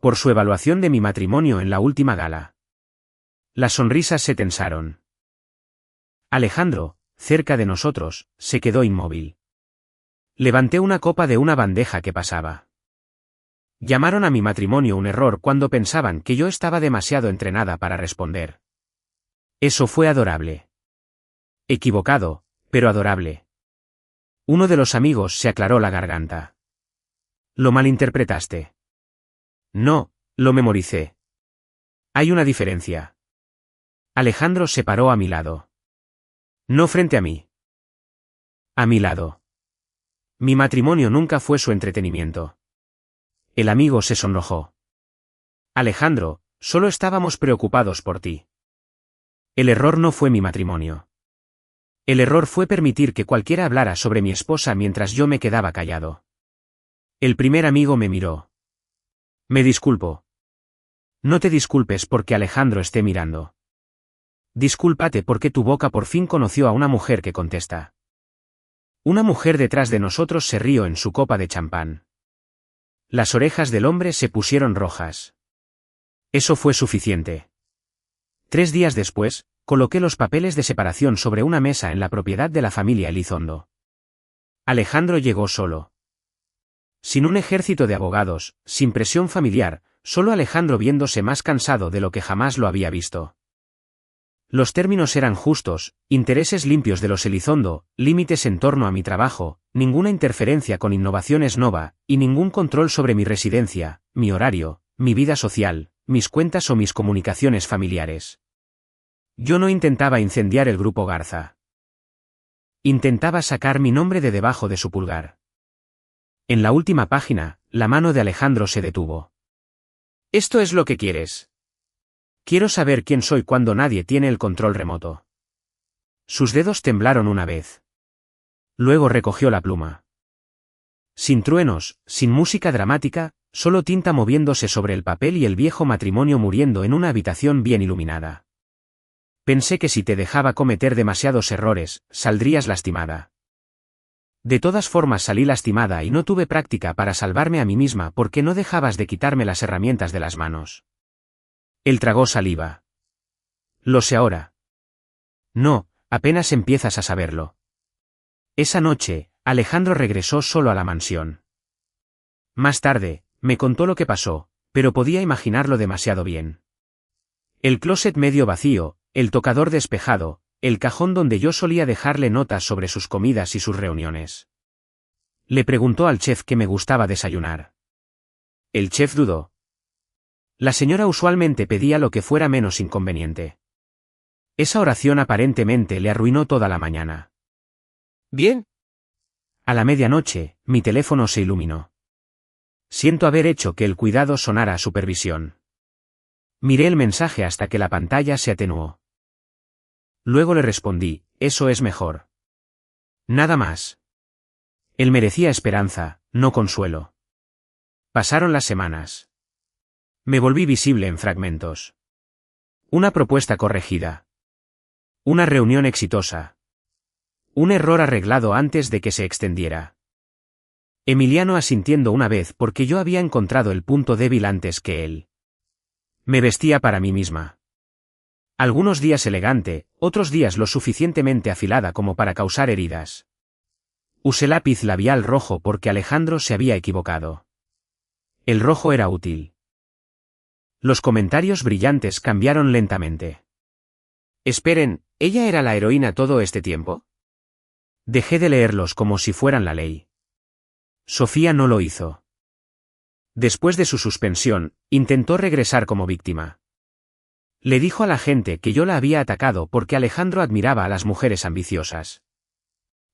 Por su evaluación de mi matrimonio en la última gala. Las sonrisas se tensaron. Alejandro, cerca de nosotros, se quedó inmóvil. Levanté una copa de una bandeja que pasaba. Llamaron a mi matrimonio un error cuando pensaban que yo estaba demasiado entrenada para responder. Eso fue adorable. Equivocado, pero adorable. Uno de los amigos se aclaró la garganta. ¿Lo malinterpretaste? No, lo memoricé. Hay una diferencia. Alejandro se paró a mi lado. No frente a mí. A mi lado. Mi matrimonio nunca fue su entretenimiento. El amigo se sonrojó. Alejandro, solo estábamos preocupados por ti. El error no fue mi matrimonio. El error fue permitir que cualquiera hablara sobre mi esposa mientras yo me quedaba callado. El primer amigo me miró. Me disculpo. No te disculpes porque Alejandro esté mirando. Discúlpate porque tu boca por fin conoció a una mujer que contesta. Una mujer detrás de nosotros se rió en su copa de champán. Las orejas del hombre se pusieron rojas. Eso fue suficiente. 3 días después, coloqué los papeles de separación sobre una mesa en la propiedad de la familia Elizondo. Alejandro llegó solo. Sin un ejército de abogados, sin presión familiar, solo Alejandro viéndose más cansado de lo que jamás lo había visto. Los términos eran justos, intereses limpios de los Elizondo, límites en torno a mi trabajo, ninguna interferencia con Innovaciones Nova, y ningún control sobre mi residencia, mi horario, mi vida social, mis cuentas o mis comunicaciones familiares. Yo no intentaba incendiar el grupo Garza. Intentaba sacar mi nombre de debajo de su pulgar. En la última página, la mano de Alejandro se detuvo. ¿Esto es lo que quieres? Quiero saber quién soy cuando nadie tiene el control remoto. Sus dedos temblaron una vez. Luego recogió la pluma. Sin truenos, sin música dramática, solo tinta moviéndose sobre el papel y el viejo matrimonio muriendo en una habitación bien iluminada. Pensé que si te dejaba cometer demasiados errores, saldrías lastimada. De todas formas salí lastimada y no tuve práctica para salvarme a mí misma porque no dejabas de quitarme las herramientas de las manos. Él tragó saliva. Lo sé ahora. No, apenas empiezas a saberlo. Esa noche, Alejandro regresó solo a la mansión. Más tarde, me contó lo que pasó, pero podía imaginarlo demasiado bien. El closet medio vacío, el tocador despejado, el cajón donde yo solía dejarle notas sobre sus comidas y sus reuniones. Le preguntó al chef qué me gustaba desayunar. El chef dudó. La señora usualmente pedía lo que fuera menos inconveniente. Esa oración aparentemente le arruinó toda la mañana. Bien. A la medianoche, mi teléfono se iluminó. Siento haber hecho que el cuidado sonara a supervisión. Miré el mensaje hasta que la pantalla se atenuó. Luego le respondí, eso es mejor. Nada más. Él merecía esperanza, no consuelo. Pasaron las semanas. Me volví visible en fragmentos. Una propuesta corregida. Una reunión exitosa. Un error arreglado antes de que se extendiera. Emiliano asintiendo una vez porque yo había encontrado el punto débil antes que él. Me vestía para mí misma. Algunos días elegante, otros días lo suficientemente afilada como para causar heridas. Usé lápiz labial rojo porque Alejandro se había equivocado. El rojo era útil. Los comentarios brillantes cambiaron lentamente. Esperen, ¿ella era la heroína todo este tiempo? Dejé de leerlos como si fueran la ley. Sofía no lo hizo. Después de su suspensión, intentó regresar como víctima. Le dijo a la gente que yo la había atacado porque Alejandro admiraba a las mujeres ambiciosas.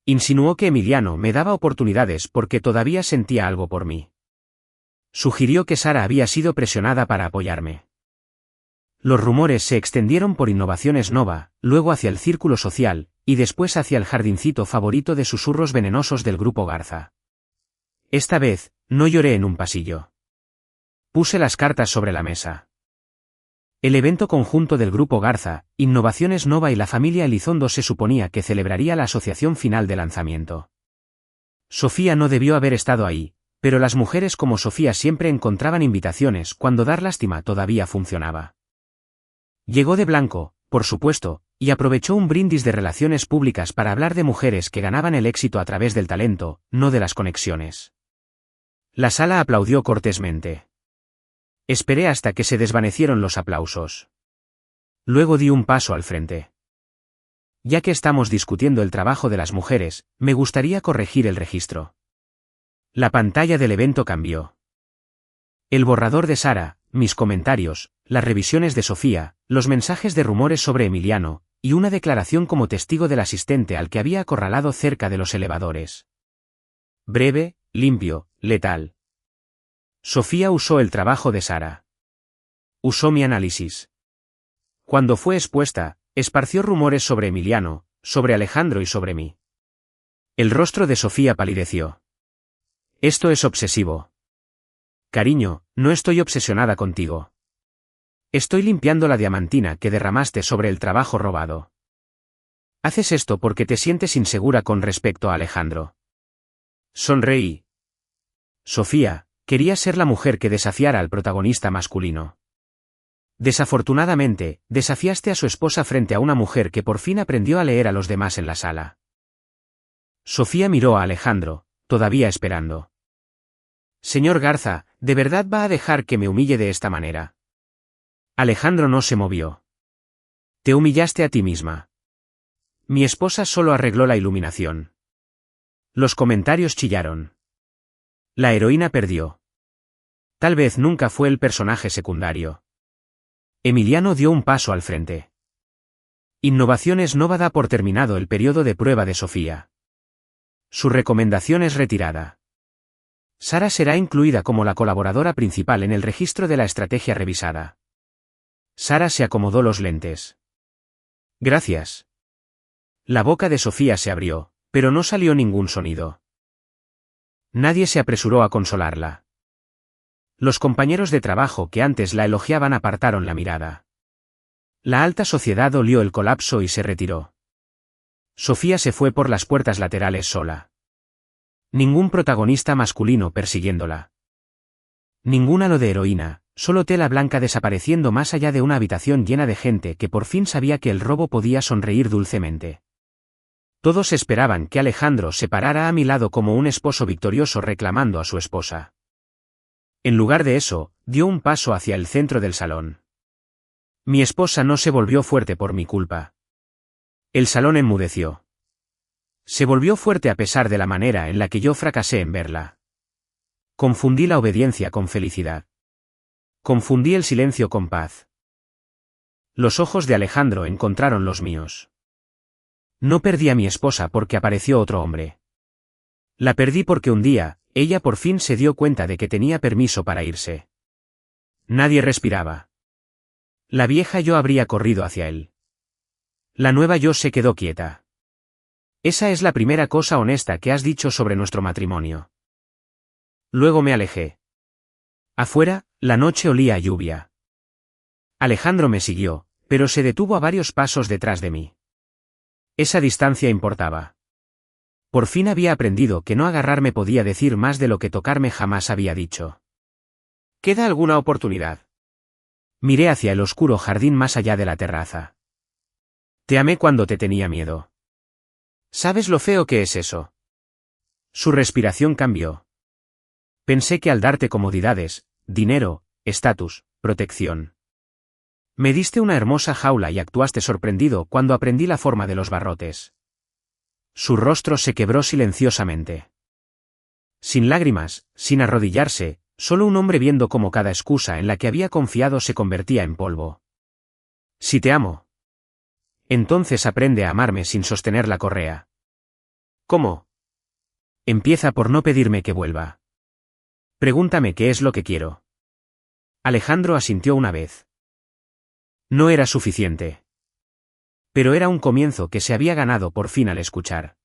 Insinuó que Emiliano me daba oportunidades porque todavía sentía algo por mí. Sugirió que Sara había sido presionada para apoyarme. Los rumores se extendieron por Innovaciones Nova, luego hacia el círculo social, y después hacia el jardincito favorito de susurros venenosos del Grupo Garza. Esta vez, no lloré en un pasillo. Puse las cartas sobre la mesa. El evento conjunto del Grupo Garza, Innovaciones Nova y la familia Elizondo se suponía que celebraría la asociación final de lanzamiento. Sofía no debió haber estado ahí, pero las mujeres como Sofía siempre encontraban invitaciones cuando dar lástima todavía funcionaba. Llegó de blanco, por supuesto, y aprovechó un brindis de relaciones públicas para hablar de mujeres que ganaban el éxito a través del talento, no de las conexiones. La sala aplaudió cortésmente. Esperé hasta que se desvanecieron los aplausos. Luego di un paso al frente. Ya que estamos discutiendo el trabajo de las mujeres, me gustaría corregir el registro. La pantalla del evento cambió. El borrador de Sara, mis comentarios, las revisiones de Sofía, los mensajes de rumores sobre Emiliano, y una declaración como testigo del asistente al que había acorralado cerca de los elevadores. Breve, limpio, letal. Sofía usó el trabajo de Sara. Usó mi análisis. Cuando fue expuesta, esparció rumores sobre Emiliano, sobre Alejandro y sobre mí. El rostro de Sofía palideció. Esto es obsesivo. Cariño, no estoy obsesionada contigo. Estoy limpiando la diamantina que derramaste sobre el trabajo robado. Haces esto porque te sientes insegura con respecto a Alejandro. Sonreí. Sofía, quería ser la mujer que desafiara al protagonista masculino. Desafortunadamente, desafiaste a su esposa frente a una mujer que por fin aprendió a leer a los demás en la sala. Sofía miró a Alejandro, todavía esperando. Señor Garza, ¿de verdad va a dejar que me humille de esta manera? Alejandro no se movió. Te humillaste a ti misma. Mi esposa solo arregló la iluminación. Los comentarios chillaron. La heroína perdió. Tal vez nunca fue el personaje secundario. Emiliano dio un paso al frente. Innovaciones Nova da por terminado el periodo de prueba de Sofía. Su recomendación es retirada. Sara será incluida como la colaboradora principal en el registro de la estrategia revisada. Sara se acomodó los lentes. Gracias. La boca de Sofía se abrió, pero no salió ningún sonido. Nadie se apresuró a consolarla. Los compañeros de trabajo que antes la elogiaban apartaron la mirada. La alta sociedad olió el colapso y se retiró. Sofía se fue por las puertas laterales sola. Ningún protagonista masculino persiguiéndola. Ningún halo de heroína, solo tela blanca desapareciendo más allá de una habitación llena de gente que por fin sabía que el robo podía sonreír dulcemente. Todos esperaban que Alejandro se parara a mi lado como un esposo victorioso reclamando a su esposa. En lugar de eso, dio un paso hacia el centro del salón. Mi esposa no se volvió fuerte por mi culpa. El salón enmudeció. Se volvió fuerte a pesar de la manera en la que yo fracasé en verla. Confundí la obediencia con felicidad. Confundí el silencio con paz. Los ojos de Alejandro encontraron los míos. No perdí a mi esposa porque apareció otro hombre. La perdí porque un día, ella por fin se dio cuenta de que tenía permiso para irse. Nadie respiraba. La vieja yo habría corrido hacia él. La nueva yo se quedó quieta. Esa es la primera cosa honesta que has dicho sobre nuestro matrimonio. Luego me alejé. Afuera, la noche olía a lluvia. Alejandro me siguió, pero se detuvo a varios pasos detrás de mí. Esa distancia importaba. Por fin había aprendido que no agarrarme podía decir más de lo que tocarme jamás había dicho. ¿Queda alguna oportunidad? Miré hacia el oscuro jardín más allá de la terraza. Te amé cuando te tenía miedo. ¿Sabes lo feo que es eso? Su respiración cambió. Pensé que al darte comodidades, dinero, estatus, protección. Me diste una hermosa jaula y actuaste sorprendido cuando aprendí la forma de los barrotes. Su rostro se quebró silenciosamente. Sin lágrimas, sin arrodillarse, solo un hombre viendo cómo cada excusa en la que había confiado se convertía en polvo. Si te amo. Entonces aprende a amarme sin sostener la correa. ¿Cómo? Empieza por no pedirme que vuelva. Pregúntame qué es lo que quiero. Alejandro asintió una vez. No era suficiente. Pero era un comienzo que se había ganado por fin al escuchar.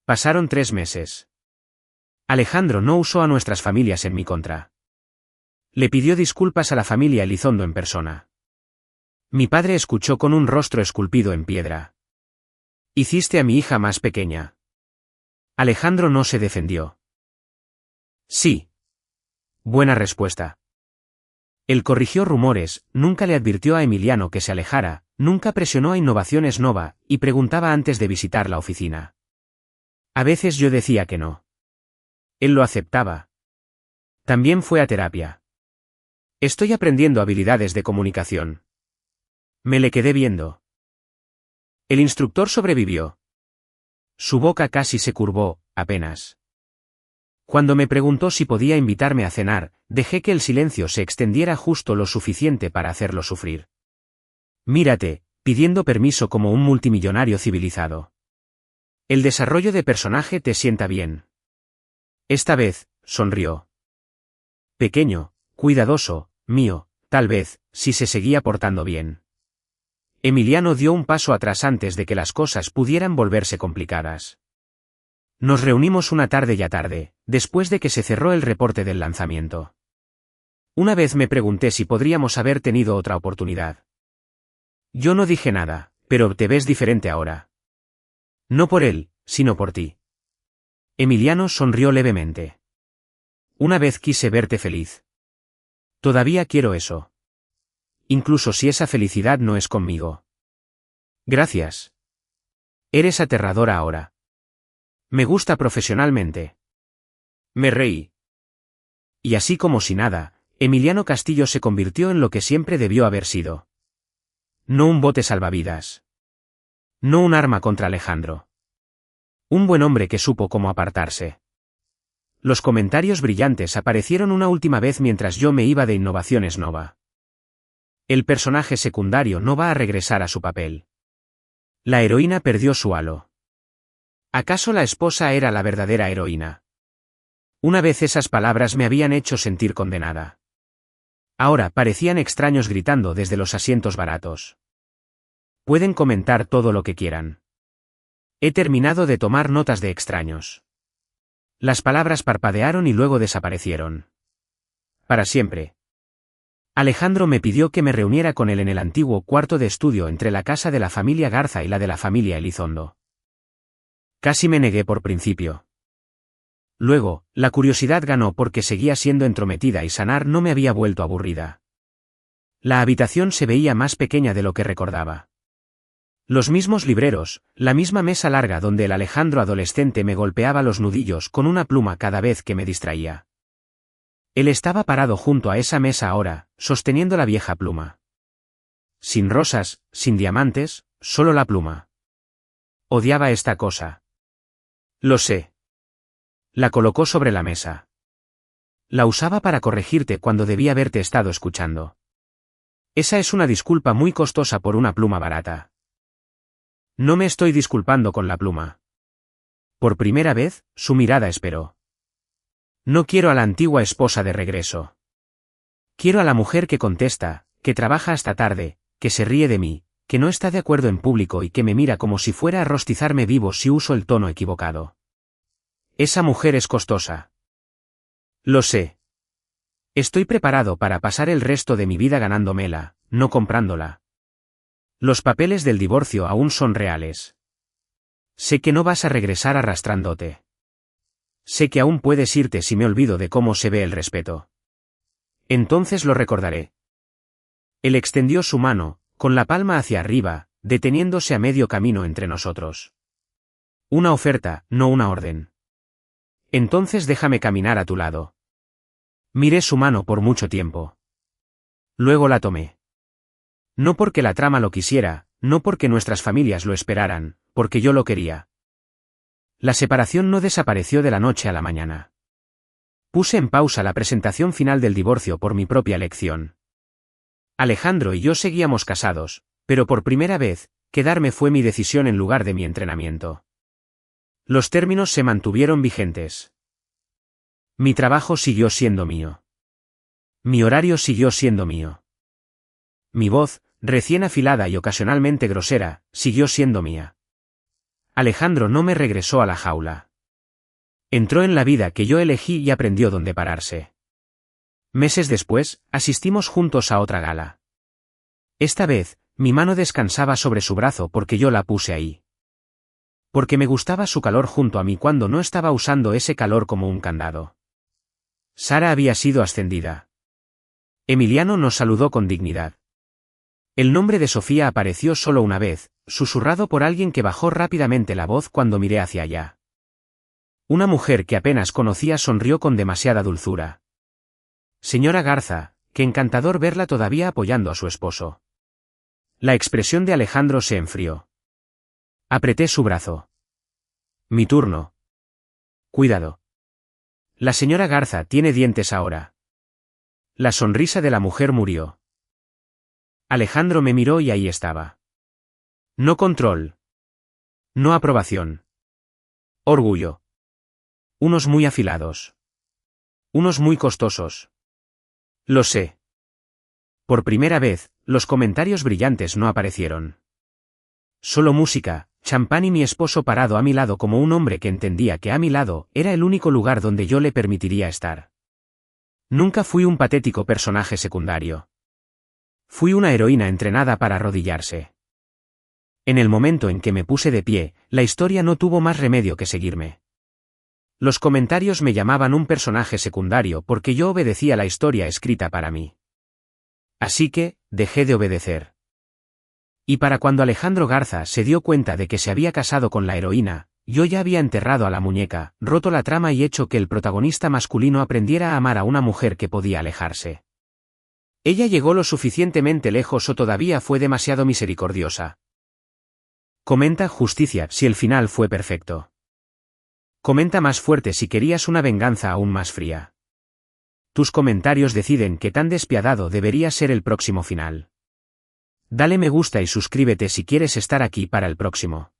Pasaron 3 meses. Alejandro no usó a nuestras familias en mi contra. Le pidió disculpas a la familia Elizondo en persona. Mi padre escuchó con un rostro esculpido en piedra. Hiciste a mi hija más pequeña. Alejandro no se defendió. Sí. Buena respuesta. Él corrigió rumores, nunca le advirtió a Emiliano que se alejara, nunca presionó a Innovaciones Nova, y preguntaba antes de visitar la oficina. A veces yo decía que no. Él lo aceptaba. También fue a terapia. Estoy aprendiendo habilidades de comunicación. Me le quedé viendo. El instructor sobrevivió. Su boca casi se curvó, apenas. Cuando me preguntó si podía invitarme a cenar, dejé que el silencio se extendiera justo lo suficiente para hacerlo sufrir. Mírate, pidiendo permiso como un multimillonario civilizado. El desarrollo de personaje te sienta bien. Esta vez, sonrió. Pequeño, cuidadoso, mío, tal vez, si se seguía portando bien. Emiliano dio un paso atrás antes de que las cosas pudieran volverse complicadas. Nos reunimos una tarde ya tarde, después de que se cerró el reporte del lanzamiento. Una vez me pregunté si podríamos haber tenido otra oportunidad. Yo no dije nada, pero te ves diferente ahora. No por él, sino por ti. Emiliano sonrió levemente. Una vez quise verte feliz. Todavía quiero eso. Incluso si esa felicidad no es conmigo. Gracias. Eres aterradora ahora. Me gusta profesionalmente. Me reí. Y así como si nada, Emiliano Castillo se convirtió en lo que siempre debió haber sido. No un bote salvavidas. No un arma contra Alejandro. Un buen hombre que supo cómo apartarse. Los comentarios brillantes aparecieron una última vez mientras yo me iba de Innovaciones Nova. El personaje secundario no va a regresar a su papel. La heroína perdió su halo. ¿Acaso la esposa era la verdadera heroína? Una vez esas palabras me habían hecho sentir condenada. Ahora parecían extraños gritando desde los asientos baratos. Pueden comentar todo lo que quieran. He terminado de tomar notas de extraños. Las palabras parpadearon y luego desaparecieron. Para siempre. Alejandro me pidió que me reuniera con él en el antiguo cuarto de estudio entre la casa de la familia Garza y la de la familia Elizondo. Casi me negué por principio. Luego, la curiosidad ganó porque seguía siendo entrometida y sanar no me había vuelto aburrida. La habitación se veía más pequeña de lo que recordaba. Los mismos libreros, la misma mesa larga donde el Alejandro adolescente me golpeaba los nudillos con una pluma cada vez que me distraía. Él estaba parado junto a esa mesa ahora, sosteniendo la vieja pluma. Sin rosas, sin diamantes, solo la pluma. Odiaba esta cosa. Lo sé. La colocó sobre la mesa. La usaba para corregirte cuando debía haberte estado escuchando. Esa es una disculpa muy costosa por una pluma barata. No me estoy disculpando con la pluma. Por primera vez, su mirada esperó. No quiero a la antigua esposa de regreso. Quiero a la mujer que contesta, que trabaja hasta tarde, que se ríe de mí, que no está de acuerdo en público y que me mira como si fuera a rostizarme vivo si uso el tono equivocado. Esa mujer es costosa. Lo sé. Estoy preparado para pasar el resto de mi vida ganándomela, no comprándola. Los papeles del divorcio aún son reales. Sé que no vas a regresar arrastrándote. Sé que aún puedes irte si me olvido de cómo se ve el respeto. Entonces lo recordaré. Él extendió su mano, con la palma hacia arriba, deteniéndose a medio camino entre nosotros. Una oferta, no una orden. Entonces déjame caminar a tu lado. Miré su mano por mucho tiempo. Luego la tomé. No porque la trama lo quisiera, no porque nuestras familias lo esperaran, porque yo lo quería. La separación no desapareció de la noche a la mañana. Puse en pausa la presentación final del divorcio por mi propia elección. Alejandro y yo seguíamos casados, pero por primera vez, quedarme fue mi decisión en lugar de mi entrenamiento. Los términos se mantuvieron vigentes. Mi trabajo siguió siendo mío. Mi horario siguió siendo mío. Mi voz, recién afilada y ocasionalmente grosera, siguió siendo mía. Alejandro no me regresó a la jaula. Entró en la vida que yo elegí y aprendió dónde pararse. Meses después, asistimos juntos a otra gala. Esta vez, mi mano descansaba sobre su brazo porque yo la puse ahí. Porque me gustaba su calor junto a mí cuando no estaba usando ese calor como un candado. Sara había sido ascendida. Emiliano nos saludó con dignidad. El nombre de Sofía apareció solo una vez, susurrado por alguien que bajó rápidamente la voz cuando miré hacia allá. Una mujer que apenas conocía sonrió con demasiada dulzura. Señora Garza, qué encantador verla todavía apoyando a su esposo. La expresión de Alejandro se enfrió. Apreté su brazo. Mi turno. Cuidado. La señora Garza tiene dientes ahora. La sonrisa de la mujer murió. Alejandro me miró y ahí estaba. No control. No aprobación. Orgullo. Unos muy afilados. Unos muy costosos. Lo sé. Por primera vez, los comentarios brillantes no aparecieron. Solo música, champán y mi esposo parado a mi lado como un hombre que entendía que a mi lado era el único lugar donde yo le permitiría estar. Nunca fui un patético personaje secundario. Fui una heroína entrenada para arrodillarse. En el momento en que me puse de pie, la historia no tuvo más remedio que seguirme. Los comentarios me llamaban un personaje secundario porque yo obedecía la historia escrita para mí. Así que, dejé de obedecer. Y para cuando Alejandro Garza se dio cuenta de que se había casado con la heroína, yo ya había enterrado a la muñeca, roto la trama y hecho que el protagonista masculino aprendiera a amar a una mujer que podía alejarse. ¿Ella llegó lo suficientemente lejos o todavía fue demasiado misericordiosa? Comenta justicia si el final fue perfecto. Comenta más fuerte si querías una venganza aún más fría. Tus comentarios deciden qué tan despiadado debería ser el próximo final. Dale me gusta y suscríbete si quieres estar aquí para el próximo.